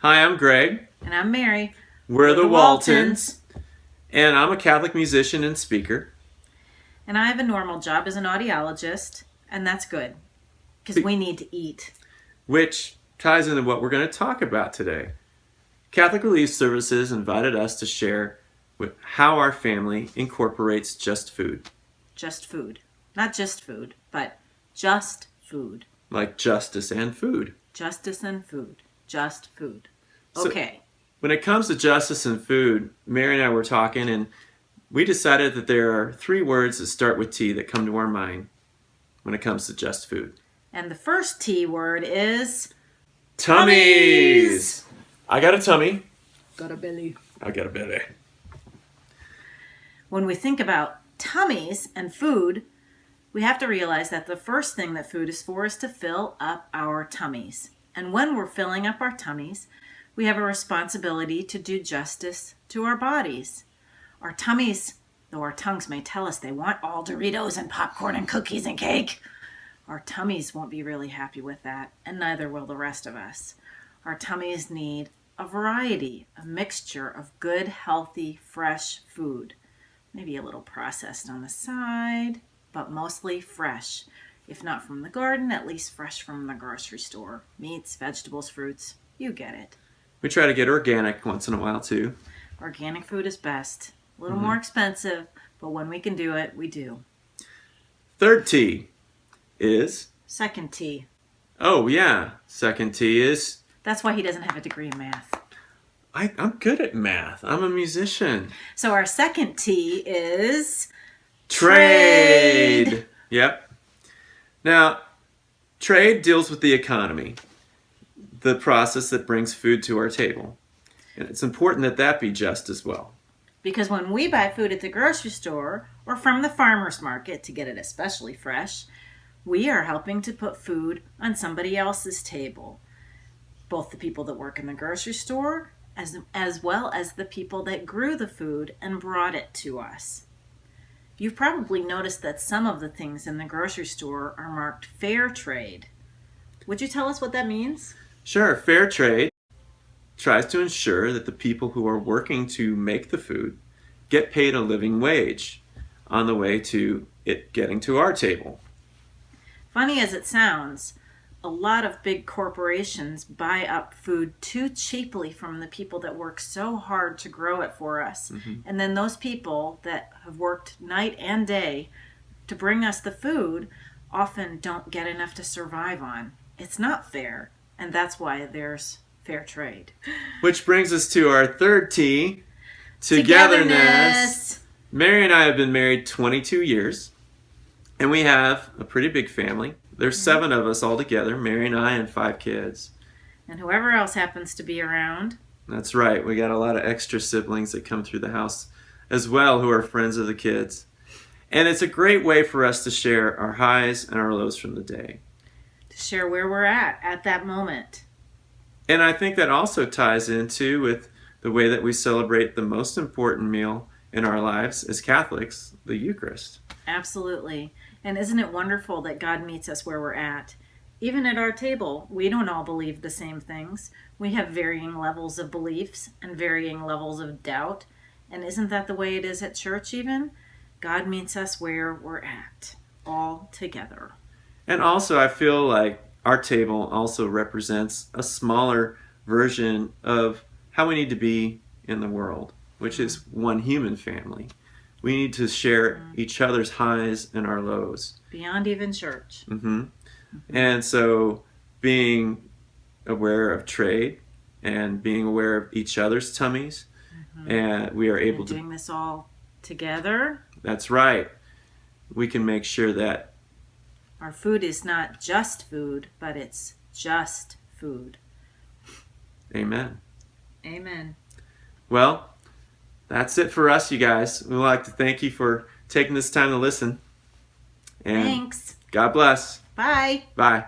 Hi, I'm Greg. And I'm Mary. We're the Waltons. Waltons. And I'm a Catholic musician and speaker. And I have a normal job as an audiologist, and that's good, because we need to eat. Which ties into what we're going to talk about today. Catholic Relief Services invited us to share with how our family incorporates just food. Just food. Not just food, but just food. Like justice and food. Justice and food. Just food. Okay. So, when it comes to justice and food, Mary and I were talking, and we decided that there are 3 words that start with T that come to our mind when it comes to just food. And the first T word is... Tummies! I got a tummy. Got a belly. I got a belly. When we think about tummies and food, we have to realize that the first thing that food is for is to fill up our tummies. And when we're filling up our tummies, we have a responsibility to do justice to our bodies. Our tummies, though our tongues may tell us they want all Doritos and popcorn and cookies and cake, our tummies won't be really happy with that, and neither will the rest of us. Our tummies need a variety, a mixture of good, healthy, fresh food. Maybe a little processed on the side, but mostly fresh. If not from the garden, at least fresh from the grocery store. Meats, vegetables, fruits, you get it. We try to get organic once in a while, too. Organic food is best. A little more expensive, but when we can do it, we do. Third T is... Second T. Oh, yeah. Second T is... That's why he doesn't have a degree in math. I'm good at math. I'm a musician. So our second T is... Trade! Yep. Now, trade deals with the economy, the process that brings food to our table. And it's important that that be just as well. Because when we buy food at the grocery store or from the farmer's market to get it especially fresh, we are helping to put food on somebody else's table. Both the people that work in the grocery store as well as the people that grew the food and brought it to us. You've probably noticed that some of the things in the grocery store are marked fair trade. Would you tell us what that means? Sure, fair trade tries to ensure that the people who are working to make the food get paid a living wage on the way to it getting to our table. Funny as it sounds, a lot of big corporations buy up food too cheaply from the people that work so hard to grow it for us. Mm-hmm. And then those people that have worked night and day to bring us the food often don't get enough to survive on. It's not fair, and that's why there's fair trade. Which brings us to our third T, togetherness. Mary and I have been married 22 years, and we have a pretty big family. There's 7 of us all together, Mary and I, and 5 kids. And whoever else happens to be around. That's right. We got a lot of extra siblings that come through the house as well who are friends of the kids. And it's a great way for us to share our highs and our lows from the day. To share where we're at that moment. And I think that also ties into with the way that we celebrate the most important meal in our lives as Catholics, the Eucharist. Absolutely. And isn't it wonderful that God meets us where we're at? Even at our table, we don't all believe the same things. We have varying levels of beliefs and varying levels of doubt. And isn't that the way it is at church even? God meets us where we're at, all together. And also, I feel like our table also represents a smaller version of how we need to be in the world, which is one human family. We need to share each other's highs and our lows. Beyond even church. Mm-hmm. And so being aware of trade and being aware of each other's tummies, and we are able to... doing this all together. That's right. We can make sure that our food is not just food, but it's just food. Amen. Amen. Well, that's it for us, you guys. We'd like to thank you for taking this time to listen. And thanks. God bless. Bye. Bye.